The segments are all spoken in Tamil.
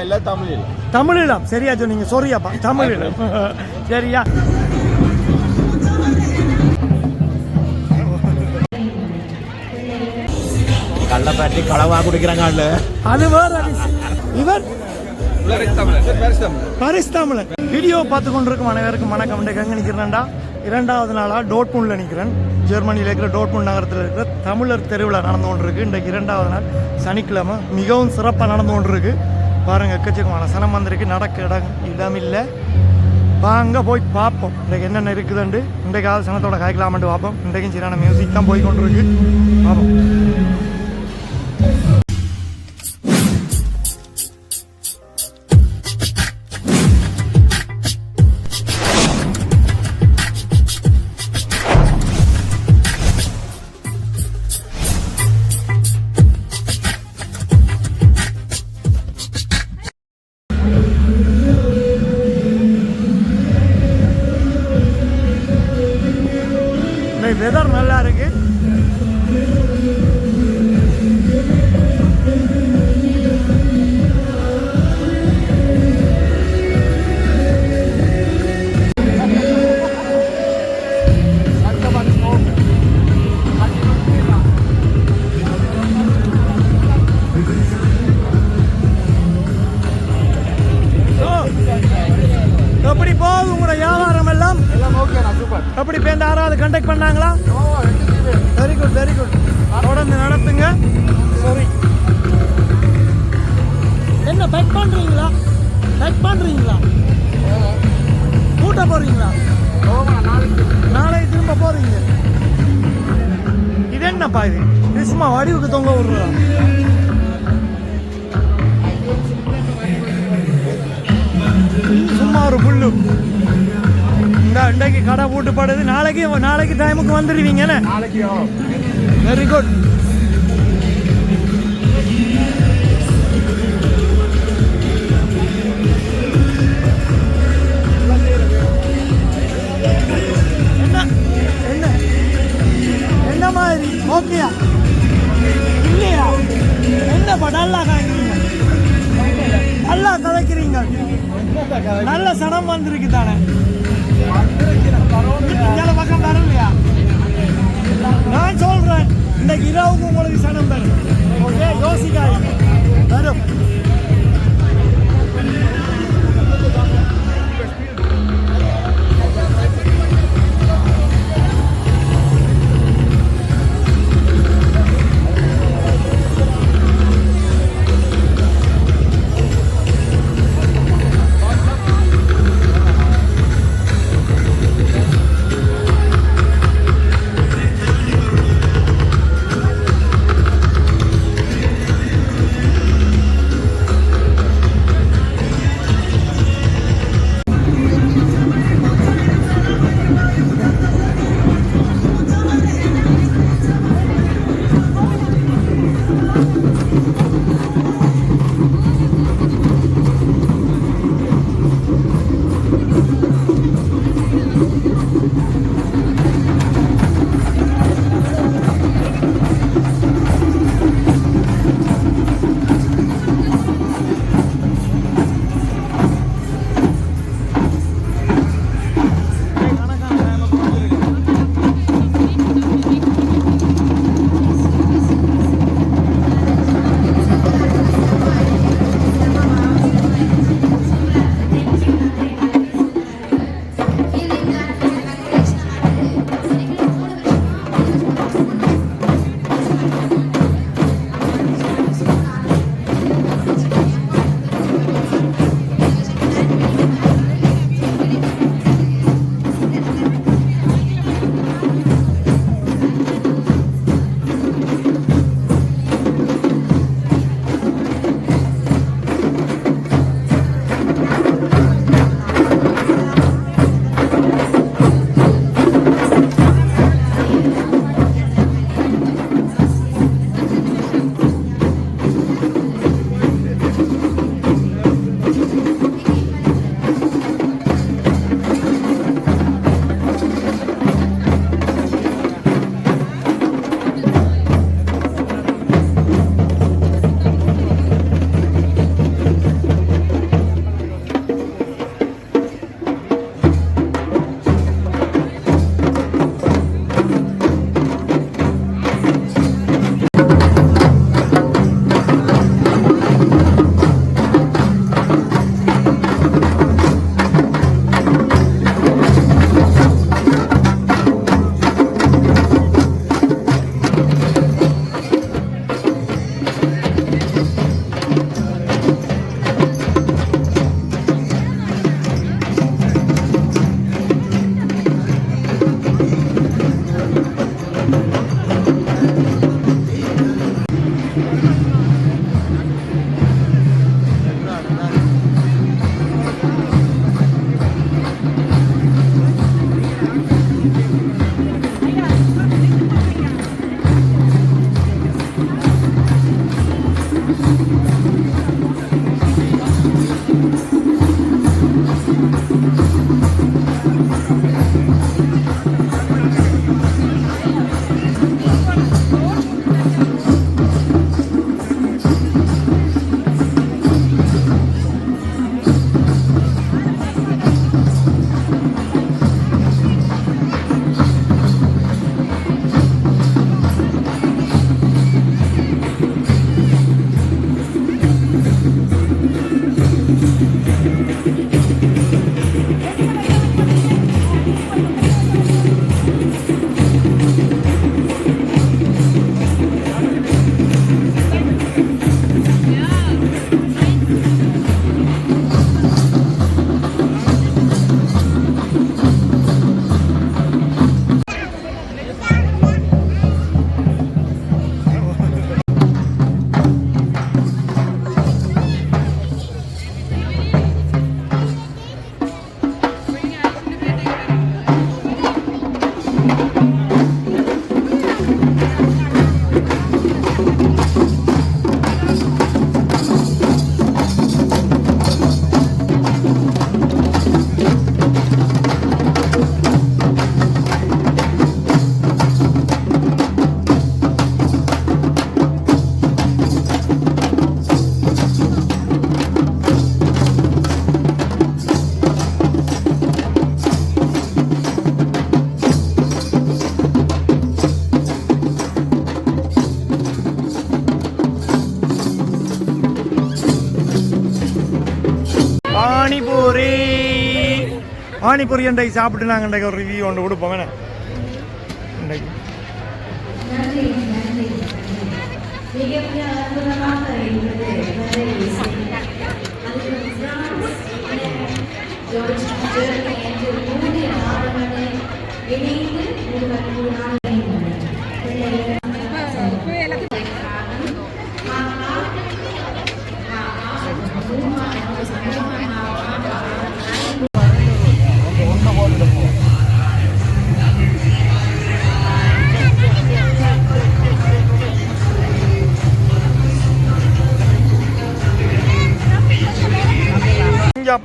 எல்லாம் தமிழீழம் சரியா சொன்னீங்க. சொரியாப்பா தமிழீழம் சரியா. கள்ளப்பாட்டி களவா குடிக்கிறாங்க. அது வேற. இவர் பரிஸ்தாமலன் வீடியோ பார்த்து கொண்டிருக்கும் அனைவருக்கும் வணக்கம். எங்கே நிற்கிறேன்டா, 2வது நாளாக டோட்முண்டில் நிற்கிறேன். ஜெர்மனியில் இருக்கிற டோட்முண்ட் நகரத்தில் இருக்கிற தமிழர் தெருவில் நடந்து கொண்டிருக்கு. இன்றைக்கு 2வது நாள் சனிக்கிழமை மிகவும் சிறப்பாக நடந்து கொண்டிருக்கு. பாருங்கள், எக்கச்சக்கமான சனம் வந்திருக்கு. நடக்க இடமில்லை. வாங்க போய் பார்ப்போம் இன்றைக்கு என்னென்ன இருக்குதுண்டு. இன்றைக்காவது சனத்தோட காய்க்கலாமட்டு பார்ப்போம். இன்றைக்கும் சரியான மியூசிக் தான் போய் கொண்டிருக்கு. பார்ப்போம். வெதர் நல்லா இருக்கு. எப்படி போகுது உங்களோட வியாபாரம் எல்லாம்? எப்படி பேர் 6வது கண்டக்ட் பண்ணாங்களா? Very good very good. தொடர்ந்து நடத்துங்க. சரி, என்ன பேக் பண்றீங்களா? கூட்ட போறீங்களா? நாளைக்கு திரும்ப போறீங்க. இது என்னப்பா இது சும்மா வடிவுக்கு தொங்க விடுறா? சும்மா ஒரு புல்லு. இன்றைக்கு கடை பூட்டுப்படுது. நாளைக்கு டைமுக்கு வந்துடுவீங்கன்னு. Very good. என்ன மாதிரி ஓகேயா இல்லையா? என்னப்பா நல்லா காய்க்கிறீங்க, நல்லா கதைக்கிறீங்க, நல்ல சனம் வந்திருக்கு தானே. பக்கம் வரலையா? நான் சொல்றேன், இன்னைக்கு இரவுக்கு உங்களுக்கு சனம் தரும். ஓகே, யோசிக்காதீங்க, வரும். பானிபூரி இன்றைக்கு சாப்பிட்டு நாங்கள் இன்றைக்கு ஒரு ரிவ்யூ ஒன்று கொடுப்போம் வேணே இன்றைக்கு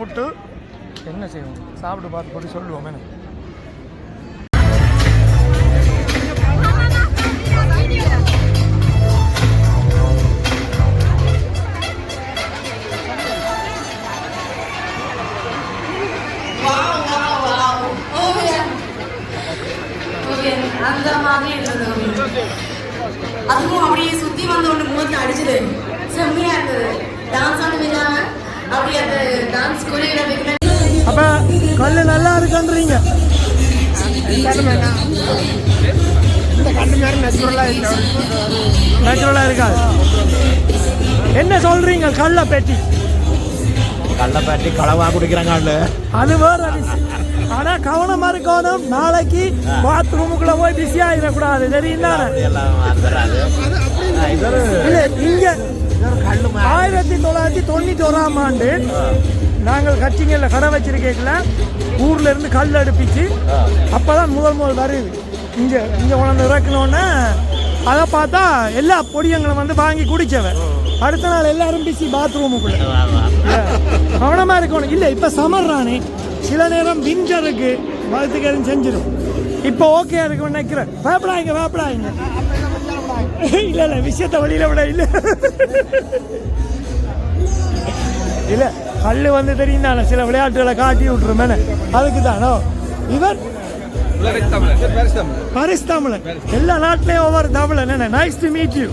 புட்டு என்ன செய்வோம் சாப்பிட்டு பார்த்து போட்டு சொல்லுவோம் என்ன அந்த மாதிரி அதுவும் அப்படியே சுத்தி வந்து ஒன்று மூத்துல அடிச்சது செம்மையா இருந்தது டான்ஸ் ஆனது இல்லாம அப்படி அந்த டான்ஸ் கொரியோகிராஃபி அப்ப கல்லு நல்லா இருக்குன்றீங்க நேச்சுரலா இருக்காது என்ன சொல்றீங்க கல்ல பேட்டி களவா குடிக்கிறாங்க அது வேற ஆனா கவனமா இருக்கணும் நாளைக்கு பாத்ரூமுக்குள்ள போய் பிஸி ஆயிடக்கூடாது தெரியுங்களா இல்ல இங்க 1991ஆம் ஆண்டு நாங்கள் கட்சிங்கல்ல கடை வச்சிருக்கல ஊர்ல இருந்து கல் அடுப்பிச்சு அப்பதான் முதல் வருது இங்க இங்க உணர்ந்து இறக்கணும்னா அதை பார்த்தா எல்லா பொடியங்களும் வந்து வாங்கி குடிச்சவன் அடுத்த நாள் எல்லாரும் பிஸி பாத்ரூமுக்குள்ள கவனமா இருக்கணும் இல்ல இப்ப சமர்றானே சில நேரம் விண்டருக்கு வகுத்துக்காரன் செஞ்சிடும் இப்போ ஓகே இருக்கு நினைக்கிறேன் வேப்படாங்க இல்ல விஷயத்த வழியில விட இல்ல இல்ல கல்லு வந்து தெரியும் தானே சில விளையாட்டுகளை காட்டி விட்டுருமே அதுக்கு தானோ இவர் பரிஸ் தமிழன் எல்லா நாட்டிலையும் ஒவ்வொரு தமிழன் என்ன நைஸ் டு மீட் யூ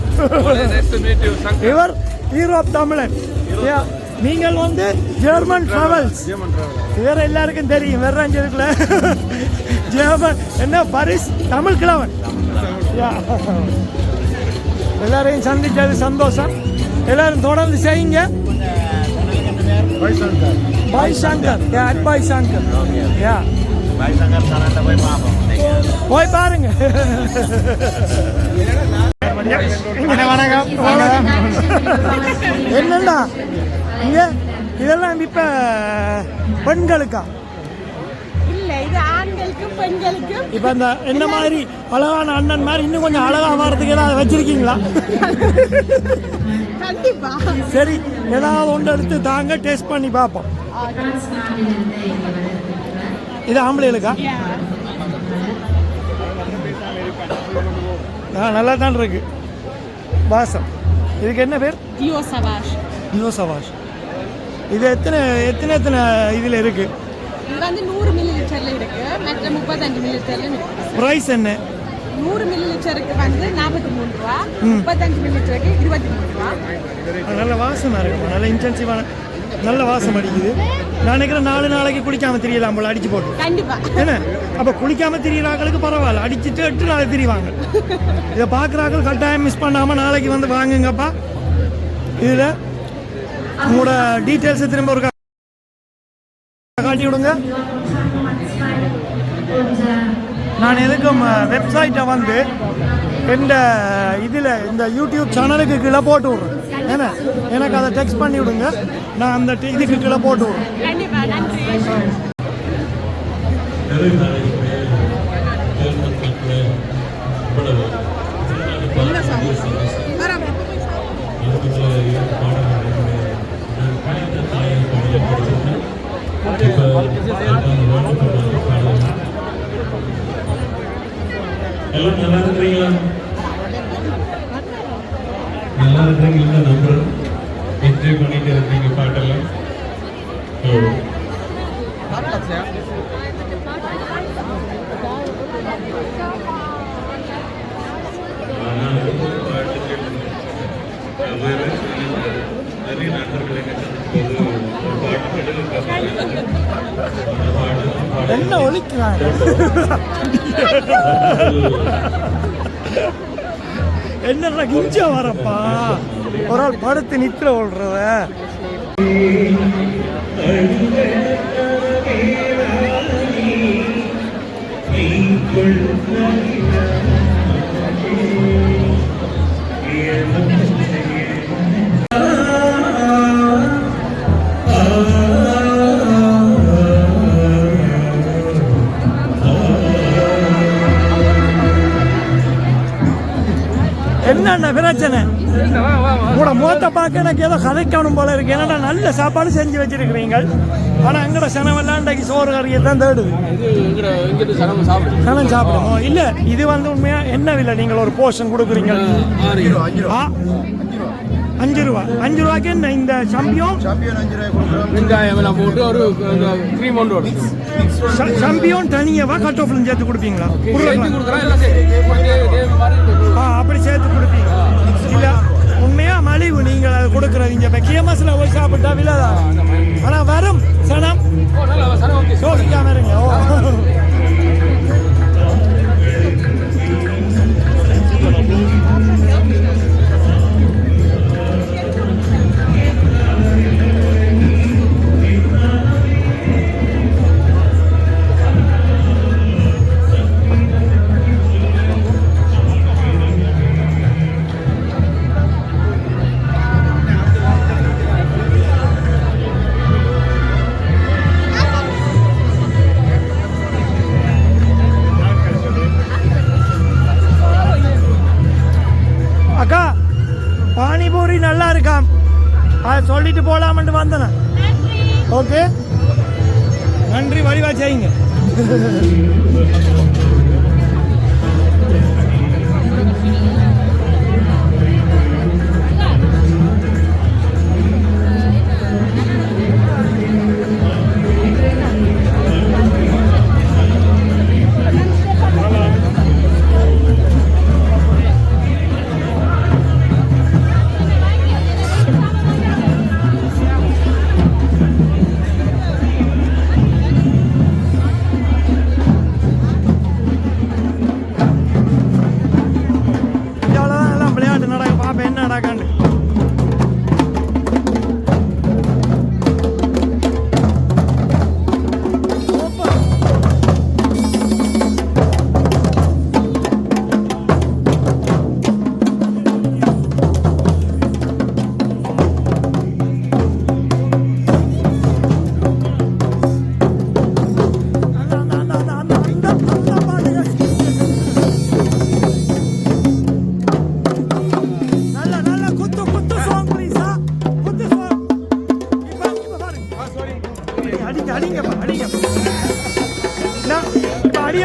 இவர் யூரோப் தமிழன் நீங்கள் வந்து ஜெர்மன் டிராவல்ஸ் வேற எல்லாருக்கும் தெரியும் வேற இருக்குல்ல ஜெர்மன் என்ன பரிஸ் தமிழ் கிழவன் எல்லாரையும் சந்திச்சது சந்தோஷம் எல்லாரும் தொடர்ந்து செய்யுங்க பாய் சங்கர் போய் பாருங்க வணக்கம் என்னண்டா இங்க இதெல்லாம் இப்ப பெண்களுக்கா இப்ப இந்த என்ன மாதிரி அழகான அண்ணன் மாதிரி இன்னும் கொஞ்சம் அழகா மாறதுக்கு ஏதாவது வச்சிருக்கீங்களா சரி ஏதாவது ஒன்று எடுத்து தாங்க டேஸ்ட் பண்ணி பார்ப்போம் இது ஆம்பளைகளுக்கா நல்லா தான் இருக்கு வாசம் இதுக்கு என்ன பேர் டியோ சவாஷ் இது எத்தனை இதில் இருக்கு இது வந்து 100 மில்லிலிட்டர்ல இருக்கு மற்ற 35 மில்லிலிட்டர்ல இருக்கு பிரைஸ் என்ன 100 மில்லிலிட்டருக்கு வந்து 43 ரூபா 35 மில்லிலிட்டருக்கு 23 ரூபா நல்ல வாசமா இருக்கு நல்ல இன்டென்சிவான நல்ல வாசம் அடிக்குது நான் நினைக்கிறேன் 4 நாளைக்கு குளிக்காம தெரியலாம் போல அடிச்சு போட்டு கண்டிப்பா என்ன அப்ப குளிக்காம தெரியறாங்களுக்கு பரவாயில்ல அடிச்சுட்டு 8 நாளைக்கு தெரியவாங்க இதை பாக்குறாங்க கட்டாயம் மிஸ் பண்ணாம நாளைக்கு வந்து வாங்குங்கப்பா இதுல உங்களோட டீட்டெயில்ஸ் திரும்ப ஒரு காட்டி விடுங்க நான் எதுக்கும் வெப்சைட்டை வந்து இந்த இதில் இந்த யூடியூப் சேனலுக்கு கீழே போட்டு விட்றேன் ஏன்னா எனக்கு அதை டெக்ஸ்ட் பண்ணி விடுங்க நான் அந்த இதுக்கு கீழே போட்டு விட்றேன் எல்லாம் நல்லா இருக்கிறீங்களா? நல்லா இருக்கிறீங்களா? நம்புறேன் என்ஜாய் பண்ணிட்டு இருக்கீங்க பாட்டெல்லாம். நிறைய நண்பர்களை பாட்டு என்ன ஒழிக்கிறாங்க என்ன கிஞ்ச வரப்பா ஒரு ஆள் படுத்து நித்திர ஓடுறவ என்னென்ன பிரச்சனை கூட மூத்த பார்க்க எனக்கு ஏதோ கதைக்கணும் போல இருக்கு. என்னடா நல்ல சாப்பாடு செஞ்சு வச்சிருக்கிறீங்க, ஆனா எங்கட சனவெல்லாம் இன்றைக்கு சோறு கறியை தான் தேடுது. சனம் சாப்பிடுவோம் இல்ல. இது வந்து உண்மையா என்ன விலை நீங்கள் ஒரு போர்ஷன் கொடுக்குறீங்க? 5 ரூபா. 5 ரூபாய்க்கு என்ன இந்த சம்பியோன் வெங்காயம் எல்லாம் போட்டு ஒரு க்ரீம் ஒன்று சம்பியோன் தனியாவா கட் ஆஃப்ல சேர்த்து கொடுப்பீங்களா? அப்படி சேர்த்து கொடுப்பீங்க இல்ல? உண்மையா மலிவு நீங்கள் அது கொடுக்குறீங்க. இப்போ கேமஸ்ல போய் சாப்பிட்டா விலைதான், ஆனா வரும் சனம் யோசிக்காம இருங்க. அக்கா பானிபூரி நல்லா இருக்காம், அதை சொல்லிட்டு போலாம்னு வந்தேன். ஓகே நன்றி, வழிவா செய்யுங்க.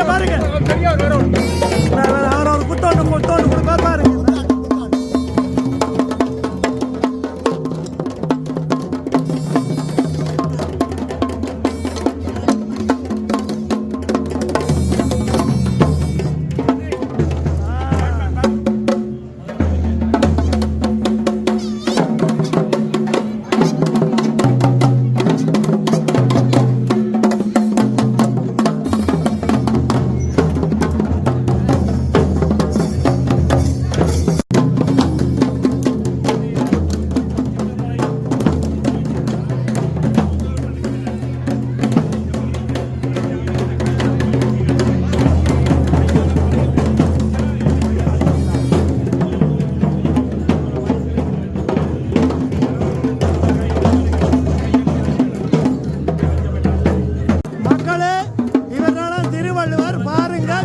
பாருங்க ஒரு குத்தோண்டு கொடுப்பா பாருங்க.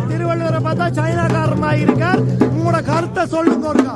திருவள்ளுவரை பார்த்தா சைனாக்காரமா இருக்கார். உங்களோட கருத்தை சொல்லுங்க ஒருக்கா.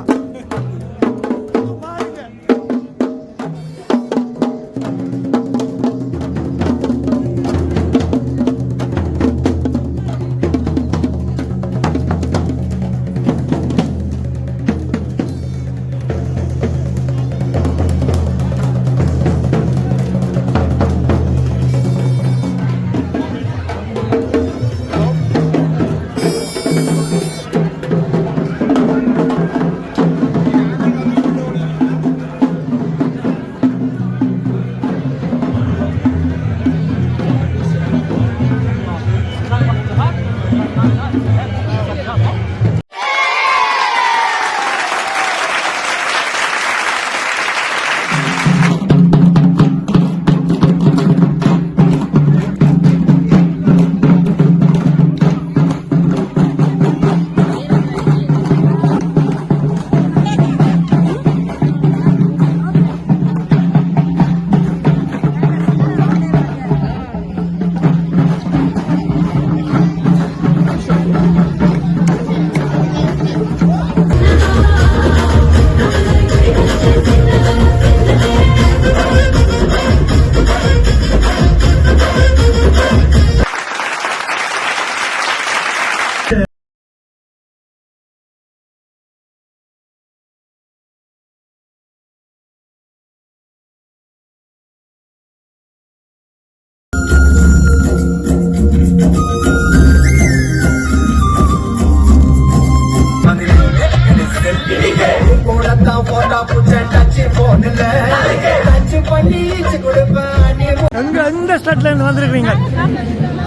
எந்த ஸ்டேட்ல இருந்து வந்திருக்கீங்க?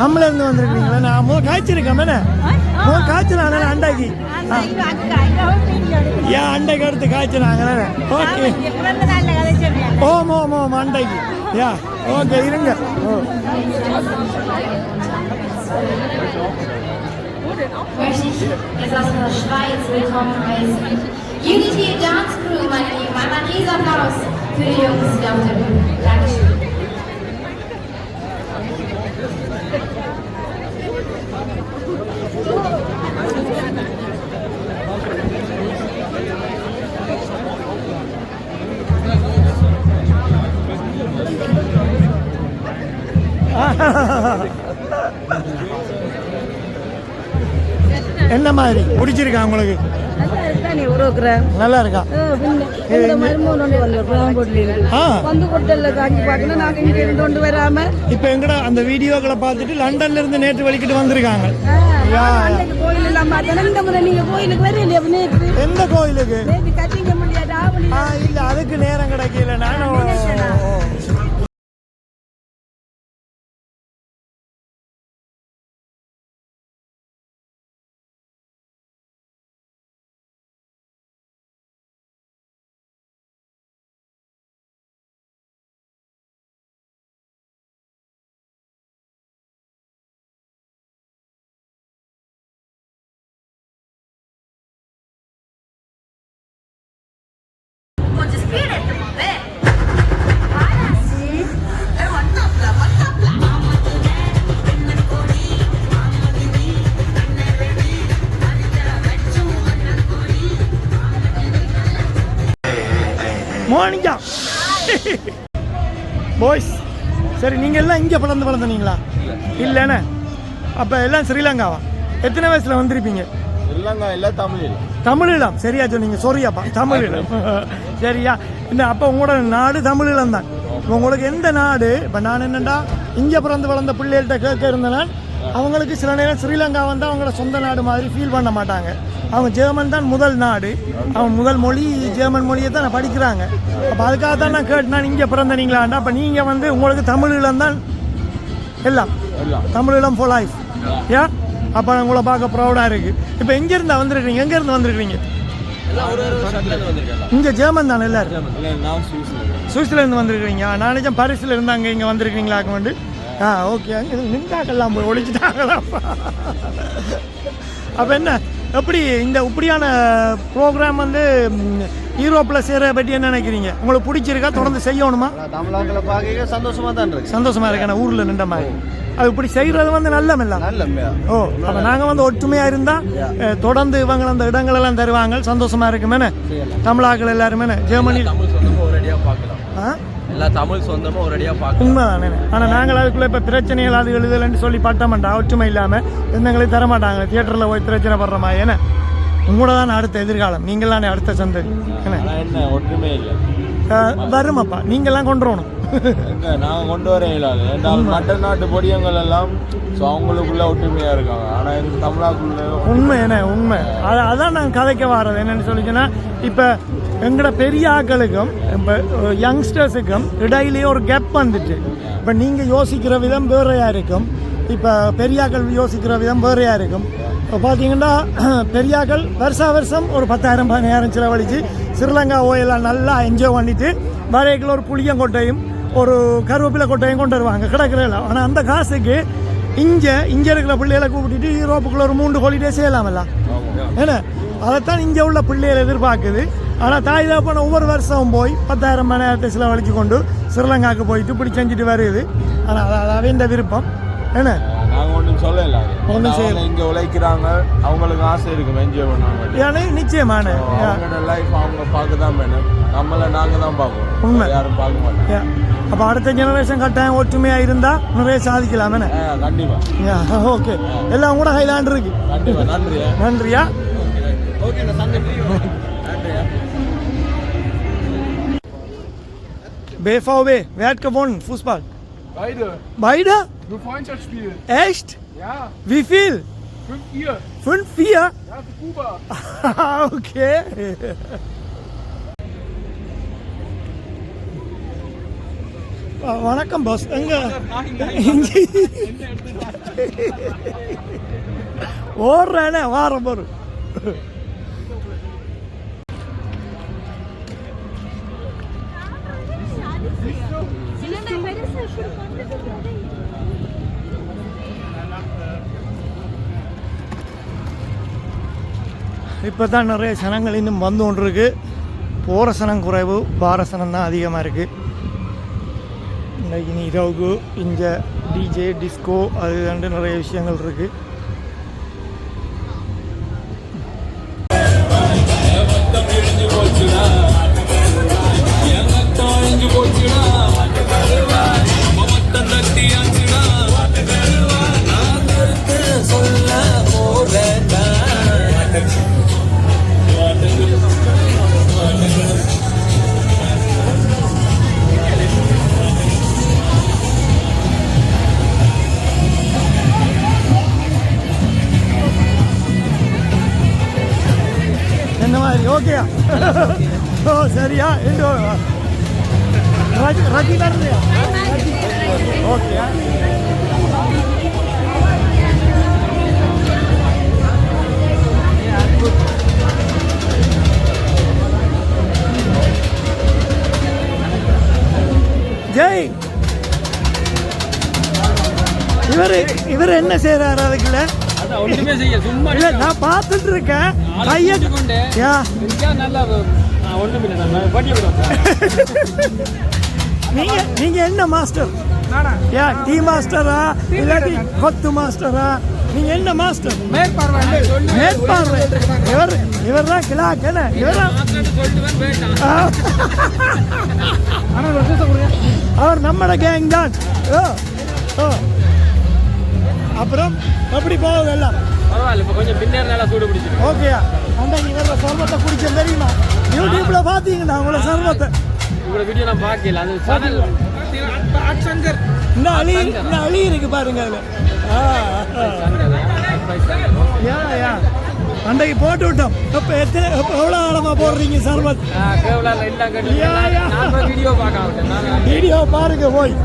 நம்மள இருந்து வந்திருக்கீங்களா? நான் காய்ச்சிருக்கேன் மேலே காய்ச்சினாங்க அண்டாக்கி ஏன் அண்டைக்கு எடுத்து காய்ச்சினாங்க. ஓகே ஓம் ஓம் ஓம் அண்டைக்கு யா ஓகே இருங்க. Unity Dance Crew, meine Lieben. Einmal riesen Applaus für die Jungs hier auf der Bühne. Dankeschön. என்ன மாதிரி பிடிச்சிருக்கா உங்களுக்கு? நல்லா இருக்கா? இப்ப எங்கட அந்த வீடியோக்களை பார்த்துட்டு லண்டன்ல இருந்து நேற்று வலிக்கிட்டு வந்திருக்காங்க. எந்த கோயிலுக்கு? இல்ல அதுக்கு நேரம் கிடைக்கல. நானும் மார்னிங்கா பாய்ஸ். சரி, நீங்கள் எல்லாம் இங்கே வளர்ந்தீங்களா? இல்லைண்ணே. அப்போ எல்லாம் ஸ்ரீலங்காவா? எத்தனை வயசில் வந்திருப்பீங்க? தமிழீழம். சரியா சொன்னீங்க. சொரியாப்பா, தமிழீழம். சரியா. இந்த அப்போ உங்களோட நாடு தமிழீழம் தான். உங்களுக்கு எந்த நாடு? இப்போ நான் என்னென்னா இங்கே பிறந்து வளர்ந்த பிள்ளைகள்கிட்ட கேட்க இருந்தேன். அவங்களுக்கு சில நேரம் ஸ்ரீலங்கா வந்து அவங்களோட சொந்த நாடு மாதிரி ஃபீல் பண்ண மாட்டாங்க. அவங்க ஜெர்மன் தான் முதல் நாடு. அவங்க முதல் மொழி ஜெர்மன் மொழியை தான் படிக்கிறாங்க. அப்போ அதுக்காக தான் நான் கேட்டேன் இங்கே பிறந்தனீங்களாண்டா. அப்போ நீங்கள் வந்து உங்களுக்கு தமிழீழம் தான் எல்லாம், தமிழீழம் ஃபார் லைஃப். ஏன் அப்போ உங்களை பார்க்க ப்ரௌடாக இருக்குது. இப்போ எங்கேருந்து வந்திருக்கீங்க? எங்கேருந்து வந்திருக்கீங்க? இங்கே ஜெர்மன் தானே எல்லாரும்? சுவிஸ்லேருந்து வந்திருக்கிறீங்க. நான் நினைச்சேன் பாரிஸில் இருந்தாங்க இங்கே வந்திருக்கீங்களாக்க வந்து. ஓகே. அங்கே நின்றாக்கெல்லாம் போய் ஒழிச்சுட்டாங்களாப்பா. அப்போ என்ன எப்படி இந்த இப்படியான ப்ரோக்ராம் வந்து யூரோப்பில் சேர பற்றி என்ன நினைக்கிறீங்க? உங்களுக்கு பிடிச்சிருக்கா? தொடர்ந்து செய்யணுமா? தமிழ்நாட்டில் பார்க்க சந்தோஷமாக தான் இருக்கு. சந்தோஷமாக இருக்கேன் ஊரில் நின்ற மாதிரி. அது இப்படி செய்கிறது வந்து நல்ல ஓ. அப்போ நாங்கள் வந்து ஒற்றுமையாக இருந்தால் தொடர்ந்து இவங்க அந்த இடங்களெல்லாம் தருவாங்க. சந்தோஷமாக இருக்குமேனே தமிழாக்கள் எல்லாருமே. ஜெர்மனி எல்லா தமிழ் சொந்தமும் ஒரேடியாக பார்க்க உண்மைதானே. ஆனால் நாங்கள் அதுக்குள்ளே இப்போ பிரச்சனைகள் அது எழுதலைன்னு சொல்லி பட்டமாட்டா. ஒற்றுமை இல்லாமல் எங்களுக்கு தரமாட்டாங்க. தியேட்டரில் போய் பிரச்சனை படுற மாதிரி. ஏன்னா உங்களோட தான் அடுத்த எதிர்காலம். நீங்களாம் அடுத்த சந்ததி. என்ன ஒற்றுமை இல்லை வருமாப்பா. நீங்கள்லாம் கொண்டு வரணும். நாங்கள் கொண்டு வர இயலாது. மற்ற நாட்டு பொடியங்கள் எல்லாம் அவங்களுக்குள்ள ஒற்றுமையாக இருக்காங்க. ஆனால் எனக்கு தமிழாக்குள்ள உண்மை என்ன உண்மை. அதான் நாங்கள் கதைக்க வர்றது என்னென்னு சொல்லிச்சுன்னா, இப்போ எங்களோட பெரிய ஆக்களுக்கும் இப்போ யங்ஸ்டர்ஸுக்கும் இடையிலேயே ஒரு கேப் வந்துட்டு. இப்போ நீங்கள் யோசிக்கிற விதம் வேறையாக இருக்கும். இப்போ பெரியாக்கள் யோசிக்கிற விதம் வேறையாக இருக்கும். இப்போ பார்த்தீங்கன்னா பெரியாக்கள் வருஷம் ஒரு 10,000-15,000 செலவழித்து ஸ்ரீலங்கா ஓயெல்லாம் நல்லா என்ஜாய் பண்ணிட்டு வரைக்குள்ள ஒரு புளியங்கொட்டையும் ஒரு கருவேப்பிலை கொட்டையும் கொண்டு வருவாங்க கிடக்கிறதில்ல. ஆனால் அந்த காசுக்கு இங்கே இருக்கிற பிள்ளைகளை கூப்பிட்டுட்டு யூரோப்புக்குள்ள ஒரு 3 ஹாலிடே செய்யலாமல்ல. ஏன்னா அதைத்தான் இங்கே உள்ள பிள்ளைகளை எதிர்பார்க்குது. ஆனால் தாய் தாப்பான ஒவ்வொரு வருஷமும் போய் 10,000 செலவழிச்சு கொண்டு ஸ்ரீலங்காவுக்கு போயிட்டு இப்படி செஞ்சுட்டு வருது. ஆனால் அதாவே இந்த விருப்பம் என்ன நாங்கள் ஒன்றும் சொல்லல. ஒன்றும் செய்யலை. இங்கே உழைக்கிறாங்க, அவங்களுக்கு ஆசை இருக்கும் என்ஜாய் பண்ணாங்க. ஏன்னா நிச்சயமான அவங்களோட லைஃப் அவங்க பார்க்க தான் வேணும். நம்மளை நாங்கள் தான் பார்க்கணும். உண்மை, யாரும் பார்க்க மாட்டோம். அப்போ அடுத்த ஜெனரேஷன் கட்டாயம் ஒற்றுமையாக இருந்தால் நிறைய சாதிக்கலாம். கண்டிப்பாக. ஓகே, எல்லாம் கூட ஹைலாண்ட் இருக்கு. கண்டிப்பாக. நன்றியா. ஓகே, நன்றியா. BVB, wer hat gewonnen? Fußball? Beide? Nur Freundschaftsspiel. Echt? Ja. Wie viel? 5-4. 5-4? Ja, für Kuba. Okay. வணக்கம் பாஸ். எங்க ஓடுறேனே வாரம் போரு. இப்போ தான் நிறைய சனங்கள் இன்னும் வந்து கொண்டு இருக்கு. போகிற சனம் குறைவு, வார சனம் தான் அதிகமாக இருக்குது. இன்றைக்கி இரவுக்கு இங்கே டிஜே டிஸ்கோ அது கண்டு நிறைய விஷயங்கள் இருக்குது. என்ன மாதிரி ஓகேயா? ஓ சரியா? ரஜி தரலையா? ஓகே. ஜெய் இவர் என்ன செய்யறாரு அதுக்குள்ள? ஒன்றுமே செய்ய சும்மா இல்ல நான் பார்த்துட்டு இருக்கேன். நீங்க என்ன மாஸ்டர்? டீ மாஸ்டரா இல்லாட்டி கொத்து மாஸ்டரா? நீங்க என்ன மாஸ்டர்? மேற்பார்வை. இவர் தான் கிளாக். அவர் நம்மட கேங் தான். அப்புறம் எப்படி போகுது எல்லாம்? பரவாயில்ல, இப்போ கொஞ்சம் பின்னர் நல்லா சூடு பிடிச்சிருக்கு. ஓகேயா? அன்றைக்கு இவர சர்வத்தை குடிச்ச தெரியுமா? யூடியூப்ல பாத்தீங்கன்னா உங்களோட சர்வத்தை. உங்களோட வீடியோ நான் பார்க்கல. அது சேனல் சங்கர் இந்த அழி இருக்கு பாருங்க அதுல. அன்றைக்கு போட்டு விட்டோம். எவ்வளவு ஆழமா போடுறீங்க சர்வத்? வீடியோ பார்க்க வீடியோ பாருங்க போய்.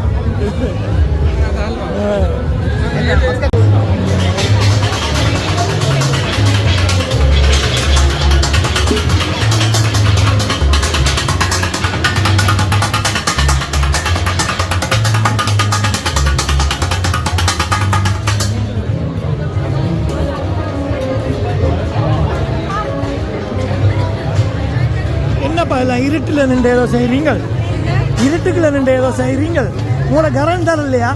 என்னப்பா எல்லாம் இருட்டுல நின்று ஏதோ செய்றீங்க? இருட்டுக்குள்ள நின்று ஏதோ செய்றீங்க? உங்களை கரண்ட் தர இல்லையா?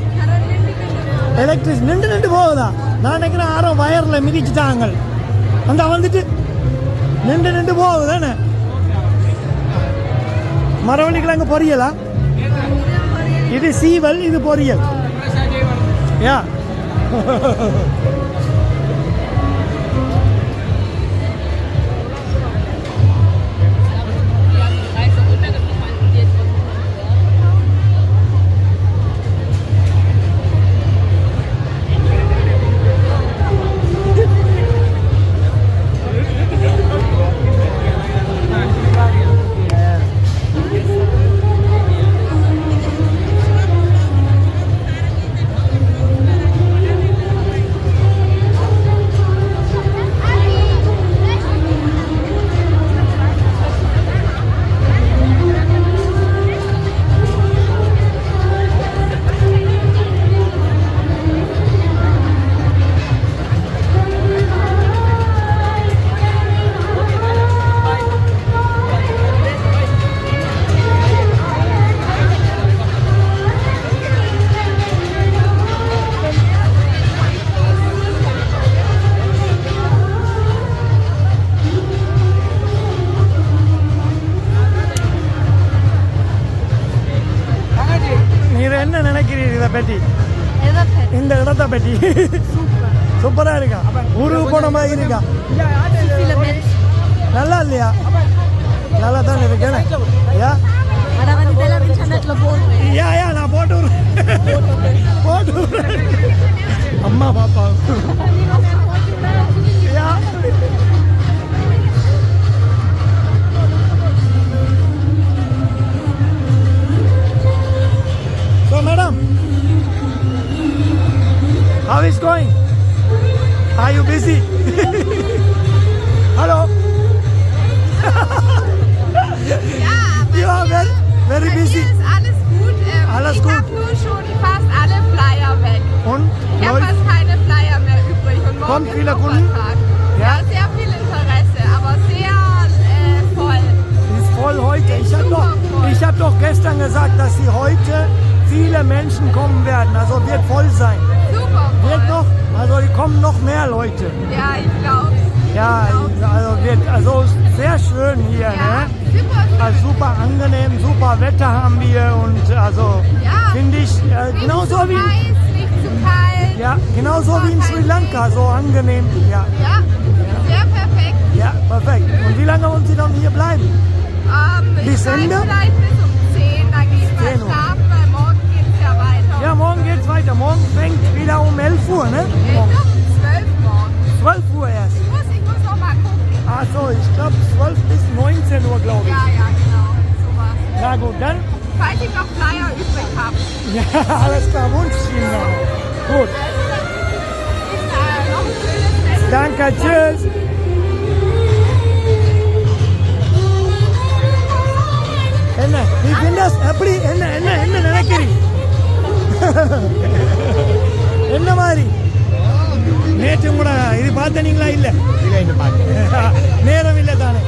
எலக்ட்ரிக் நின்று போகுதா? நான் நினைக்கிறேன் யாரோ வயர்ல மிதிச்சுட்டாங்க. அந்த வந்துட்டு நின்று போகுதானே? மரவள்ளிக்கிழங்கு பொரியலா? இது சீவல், இது பொரியல். யா என்ன நினைக்கிறீங்க இதை பற்றி? இந்த இடத்தை பற்றி சூப்பரா இருக்கா? ஊருக்கு போன மாதிரி இருக்கா? நல்லா இல்லையா? நல்லா தான் இருக்கேன். நான் போட்டு அம்மா பாப்பா dass sie heute viele Menschen kommen werden. Also wird voll sein. Super. Wird noch, also die kommen noch mehr Leute. Ja, ich glaube. Ja, also sehr schön hier, ne? Super. Also super angenehm, super Wetter haben wir und also Ja. finde ich genauso wie nicht zu kalt. ja, genauso wie in Sri Lanka, so angenehm. Ja, Ja, sehr perfekt. ja, perfekt. Und wie lange wollen Sie dann hier bleiben? Bis ich Ende? Vielleicht bis um 10, dann gehe ich mal 10 Uhr. schlafen, weil morgen geht es ja weiter. Ja, morgen geht's weiter. Morgen fängt wieder um 11 Uhr, ne? Um 12 morgen. 12 Uhr erst. Ich muss noch mal gucken. Ach so, ich glaube 12 bis 19 Uhr, glaube ich. Ja, genau. Sowas. Na gut, dann. Falls ich noch Flyer übrig habe. Ja, alles klar, Wunsch Ihnen noch. Gut, Noch ein schönes Fest. danke, tschüss. என்ன நீ பின்னஸ் எப்படி என்ன என்ன என்ன நினைக்கிறீங்க என்ன மாதிரி நேற்று கூட இது பார்த்தனீங்களா இல்ல நேரம் இல்லை தானே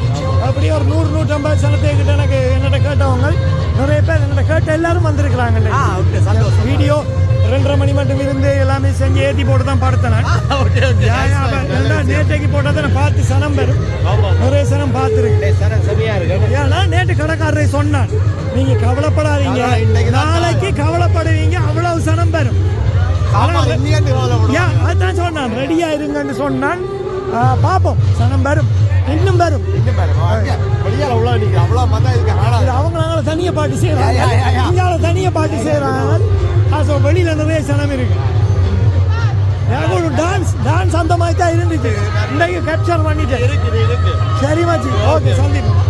அப்படியே ஒரு 100-150 சனத்தை கிட்ட எனக்கு என்னட்ட கேட்டவங்க நிறைய பேர் என்னட்ட கேட்ட எல்லாரும் வந்திருக்கிறாங்க வீடியோ 2:30 மணி மட்டும் இருந்து எல்லாமே செஞ்சு ஏற்றி போட்டு தான் படுத்தினேன் நேற்றைக்கு போட்டால் தான் பார்த்து சனம் பெறும் நிறைய சனம் பார்த்துருக்கு ஏன்னா நேற்று கடைக்காரரை சொன்னான் நீங்க கவலைப்படாதீங்க நாளைக்கு கவலைப்படுவீங்க அவ்வளவு சனம் பெறும் அதான் சொன்னான் ரெடியா இருங்கன்னு சொன்னான் பாப்போம் சனம் பெறும் இன்னும் பெறும் அவங்களால தனியா பாட்டு செய்யறாங்க இங்கால தனியா பாட்டு செய்யறாங்க வெளியில நிறைய சனம் இருக்கு டான்ஸ் அந்த மாதிரி தான் இருந்துச்சு இன்றைக்கு கேப்சர் பண்ணிட்டு சரி மாச்சி ஓகே சந்திப்போம்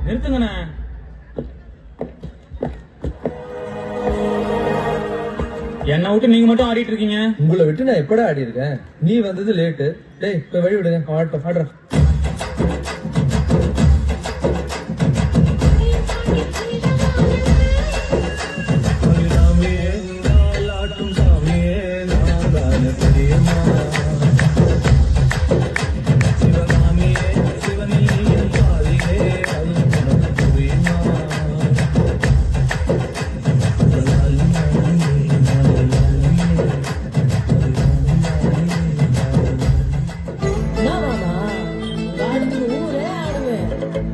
நிறுத்துங்கண்ணே. என்னை விட்டு நீங்க மட்டும் ஆடிட்டு இருக்கீங்க. உங்களை விட்டு நான் எப்படா ஆடி இருக்கேன்? நீ வந்தது லேட்டு. டேய் போய் வழி விடுங்க. ஆடுறா.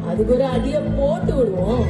அதுக்கு ஒரு அடிய போட்டு விடுவோம்.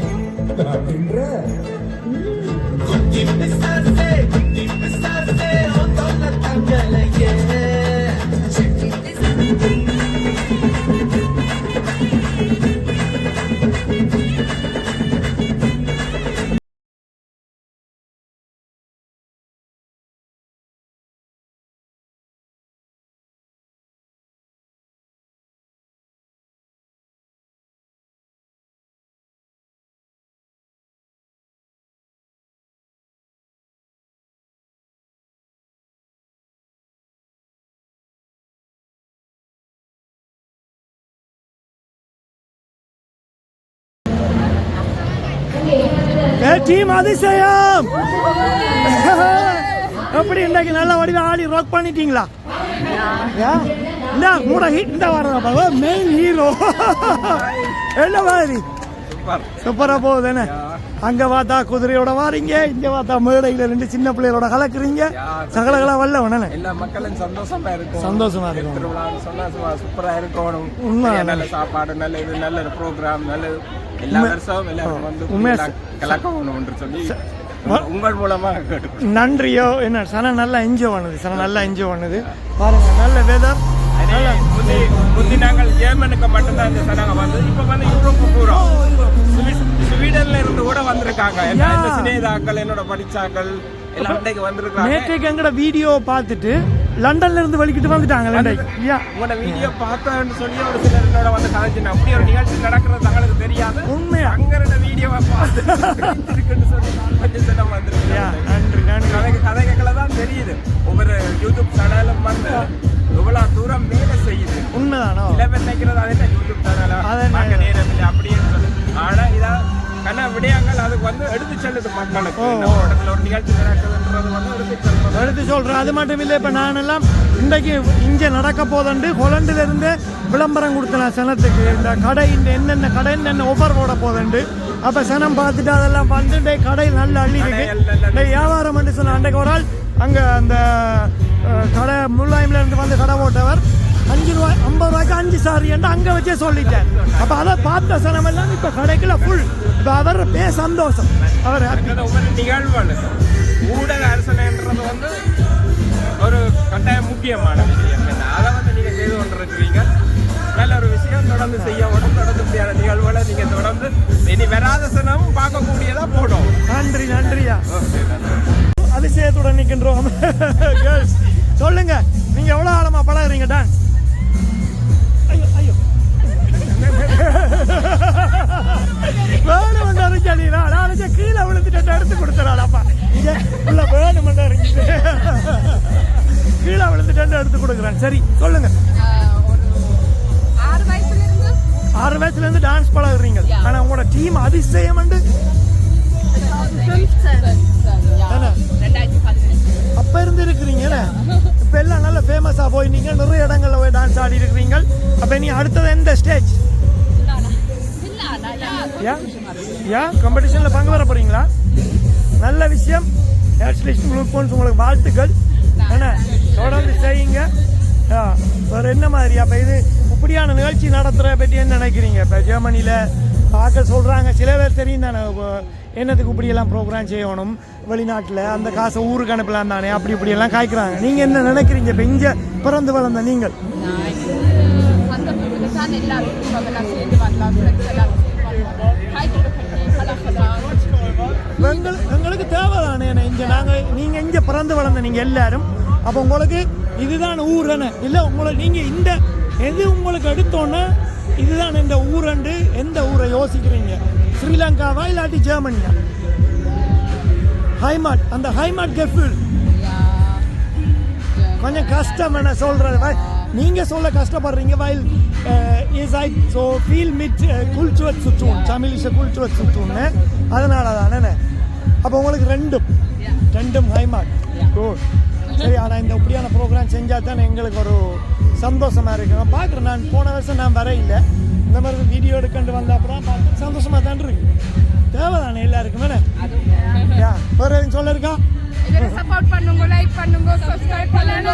டீம் அதிசயம் எப்படி இன்றைக்கு நல்ல வடிவ ஆடி ராக் பண்ணிட்டீங்களா? இந்த கூட இந்த வர்றதா மெயின் ஹீரோ என்ன மாதிரி சூப்பரா போகுது என்ன அங்க பார்த்தா குதிரையோட வாரீங்க, இங்க பார்த்தா மேடையில 2 சின்ன பிள்ளைகளோட கலக்குறீங்க. சகலகளா வல்ல உடனே எல்லா மக்களும் சந்தோஷமா இருக்கும். சந்தோஷமா இருக்கும். திருவிழான்னு சொன்னா சூப்பரா இருக்கணும். உண்மை. நல்ல சாப்பாடு, நல்ல இது, நல்ல ப்ரோக்ராம், நல்ல எல்லா வருஷமும் எல்லாரும் வந்து உண்மையா கலக்கணும் என்று சொல்லி உங்கள் மூலமா கேட்டு நன்றியோ. என்ன சன நல்லா என்ஜாய் பண்ணுது, சன நல்லா என்ஜாய் பண்ணுது. பாருங்க நல்ல வெதர். முந்தி நாங்கள் ஜெர்மனுக்கு மட்டும்தான் இந்த சனங்க வந்து இப்ப வந்து யூரோப்பு பூரா ஸ்வீடன்ல இருந்து கூட வந்திருக்காங்க. என்ன சினேதாக்கள், என்னோட படிச்சாக்கள் எல்லாம் இன்றைக்கு வந்திருக்காங்க. நேற்றைக்கு எங்கட வீடியோ பார்த்துட்டு லண்டன்ல இருந்து வெளிக்கிட்டு வந்துட்டாங்க. உங்களோட வீடியோ பார்த்தேன்னு சொல்லி ஒரு சிலர் என்னோட வந்து கதைச்சினா அப்படி ஒரு நிகழ்ச்சி நடக்கிறது தங்களுக்கு தெரியாது. உண்மையா அங்க வீடியோவை பார்த்து இருக்குன்னு சொல்லி கொஞ்சம் சிலம் வந்துருக்காங்க. நன்றி நன்றி. கதை கேட்கல தான் தெரியுது ஒவ்வொரு யூடியூப் சேனலும் வந்து எவ்வளவு தூரம் வேலை செய்யுது. உண்மைதானோ? நினைக்கிறது அது என்ன யூடியூப் சேனலா பார்க்க நேரம் இல்லை அப்படின்னு சொல்லி. ஆனா இதான் கண்ண விடயங்கள் அதுக்கு வந்து எடுத்து செல்லுது மக்களுக்கு. நம்ம இடத்துல ஒரு நிகழ்ச்சி நடக்குதுன்றது வந்து எடுத்து சொல்றேன். அது மட்டும் இல்லை, இப்ப நான் எல்லாம் இன்றைக்கு இங்க நடக்க போதண்டு ஹொலண்டுல இருந்து விளம்பரம் கொடுத்தேன் சனத்துக்கு. இந்த கடை இந்த என்னென்ன கடை என்னென்ன ஆஃபர் போட போதண்டு. அப்ப சனம் பார்த்துட்டு அதெல்லாம் வந்து கடையில் நல்ல அள்ளி இருக்கு வியாபாரம் பண்ணி சொன்ன. அன்றைக்கு ஒரு ஆள் அங்க அந்த கடை முள்ளாயம்ல இருந்து வந்து கடை போட்டவர் 5 ரூபாய் 50 ரூபாய்க்கு 5 சாரி என்று அங்க வச்சே சொல்லிட்டார். அப்ப அதை பார்த்த சனம் எல்லாம் இப்ப கடைக்குள்ள ஃபுல். இப்ப அவர் சந்தோஷம். அவர் ஒவ்வொரு நிகழ்வு ஊடக அரசனைன்றது வந்து ஒரு கட்டாயம் முக்கியமான விஷயம். அதை வந்து நீங்க செய்து கொண்டிருக்கிறீங்க. நல்ல ஒரு விஷயம். தொடர்ந்து செய்யப்படும். தொடர்ந்து முடியாத நிகழ்வுகளை நீங்க தொடர்ந்து இனி வராத சனமும் பார்க்கக்கூடியதா போடும். நன்றி நன்றியா. அதிசயத்துடன் நிற்கின்றோம். சொல்லுங்க, நீங்க எவ்வளவு ஆழமா பழகுறீங்க டான்ஸ்? ஐயோ ஐயோ வேணுமெண்டா கீழே விழுந்துட்டு எடுத்து கொடுத்துறாப்பா. இங்க உள்ள வேணுமெண்டா இருக்கு, கீழே விழுந்துட்டு எடுத்து கொடுக்குறேன். சரி சொல்லுங்க. 6 வயசுல இருந்து டான்ஸ் பழகுறீங்க. ஆனா உங்களோட டீம் அதிசயம் அப்ப இருந்து இருக்கிறீங்க. இப்ப எல்லாம் நல்ல ஃபேமஸா போய் நீங்க நிறைய இடங்கள்ல போய் டான்ஸ் ஆடி இருக்கிறீங்க. அப்ப நீ அடுத்தது எந்த ஸ்டேஜ்? காம்படிஷன்ல பங்கு பெற போறீங்களா? நல்ல விஷயம். உங்களுக்கு வாழ்த்துக்கள். என்ன தொடர்ந்து செய்யுங்க. வேற என்ன மாதிரி அப்ப இது இப்படியான நிகழ்ச்சி நடத்துற பற்றி என்ன நினைக்கிறீங்க? இப்ப ஜெர்மனியில பார்க்க சொல்றாங்க, சில பேர் தெரியும் தானே என்னத்துக்கு இப்படியெல்லாம் ப்ரோக்ராம் செய்யணும், வெளிநாட்டில் அந்த காசை ஊருக்கு அனுப்பலாம் தானே, அப்படி இப்படியெல்லாம் காய்க்கிறாங்க. நீங்கள் என்ன நினைக்கிறீங்க? இப்போ இங்கே பிறந்து வளர்ந்த நீங்கள் எங்களுக்கு தேவைதானே இங்கே நீங்கள் இங்கே பிறந்து வளர்ந்த நீங்கள் எல்லாரும். அப்போ உங்களுக்கு இதுதான் ஊர் தானே இல்லை? உங்களை நீங்கள் இந்த எது உங்களுக்கு எடுத்தோன்னே இதுதான் இந்த ஊரண்டு எந்த ஊரை யோசிக்கிறீங்க? ஸ்ரீலங்காவா இல்லாட்டி ஜெர்மனியா? ஹைமாட். அந்த ஹைமாட் கெஃபில் கொஞ்சம் கஷ்டம் என்ன சொல்றது. நீங்க சொல்ல கஷ்டப்படுறீங்க. weil ihr seid so viel mit Kultur zu tun, tamilische Kultur zu tun. அதனால தானே. அப்போ உங்களுக்கு ரெண்டும் ஹைமாட். குட். சரி. ஆனால் இந்த இப்படியான ப்ரோக்ராம் செஞ்சால் தானே எங்களுக்கு ஒரு சந்தோஷமா இருக்கு. நான் பார்க்குறேன். நான் போன வருஷம் நான் வர இல்லை, இந்த மாதிரி வீடியோ எடுக்கண்டு வந்த அப்புறம் பார்த்து சந்தோஷமா தான் இருக்கு. தேவைதானே எல்லாருக்குமே. வேற எதுவும் சொல்ல இருக்கா? சப்போர்ட் பண்ணுங்க, லைக் பண்ணுங்க, சப்ஸ்கிரைப் பண்ணுங்க.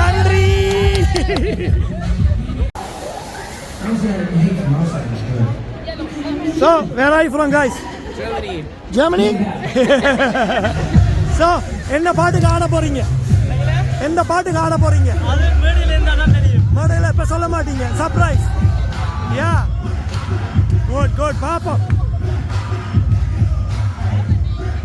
நன்றி. So, where are you from, guys? Germany. So, என்ன பாட்டுக்கு ஆட போறீங்க? எந்த பாட்டுக்கு ஆட போறீங்க? மேடையில இப்ப சொல்ல மாட்டீங்க. சர்ப்ரைஸ். யா குட் குட். பாப்போம்.